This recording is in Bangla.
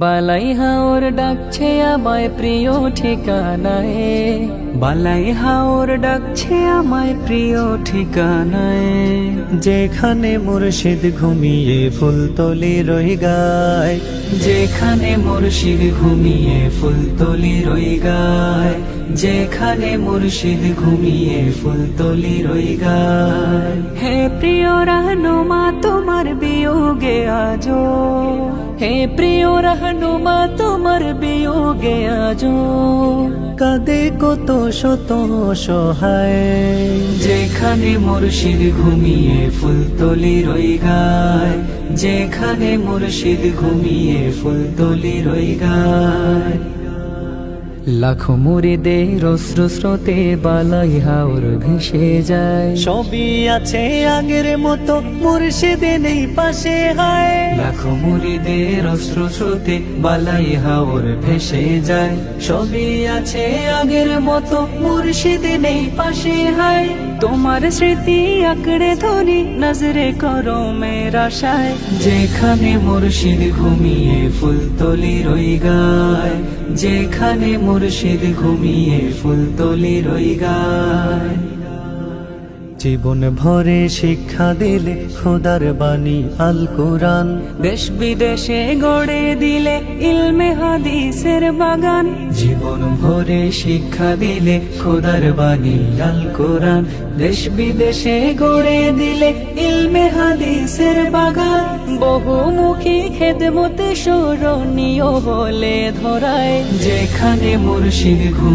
বালাই হাওর ডাকছে আমায় প্রিয় ঠিকানায়, বালাই হাওর ডাকছে আমায় প্রিয় ঠিকানায়। যেখানে মুর্শিদ ঘুমিয়ে ফুলতলি রই গায়, যেখানে মুর্শিদ ঘুমিয়ে ফুলতলি রই গায়, যেখানে মুর্শিদ ঘুমিয়ে ফুলতলি রই গায়। হে প্রিয় রাহনুমা তোমার বিয়োগে আজো, হে প্রিয় রাহনুমা তোমার বিয়োগে আজো। কাঁদে কত শত সহায়, যেখানে মুর্শিদ ঘুমিয়ে ফুলতলি রই গায়, যেখানে মুর্শিদ ঘুমিয়ে ফুলতলি রই গায়। লাখো মুরিদের অশ্রু স্রোতে বালাই হাওর ভেসে যায়, সবই আছে আগের মতো মুর্শিদ নেই পাশে হায়। লাখো মুরিদের অশ্রু স্রোতে বালাই হাওর ভেসে যায়, সবই আছে আগের মতো মুর্শিদ নেই পাশে হায়। তোমার স্মৃতি আঁকড়ে ধরি নজরে করো মেরা আশায়, যেখানে মুর্শিদ ঘুমিয়ে ফুলতলি রই গায়, যেখানে মুর্শিদ ঘুমিয়ে ফুলতলি রই গায়। জীবন ভরে শিক্ষা দিলে খোদার বাণী আল কোরআন, দেশ বিদেশে গড়ে দিলে ইলমে হাদিসের বাগান। জীবন ভরে শিক্ষা দিলে খোদার বাণী আল কোরআন, দেশ বিদেশে গড়ে দিলে ইলমে হাদিসের বাগান। বহুমুখী খেদমতে স্মরণীয় হলে ধরায়, যেখানে মুর্শিদ ঘুম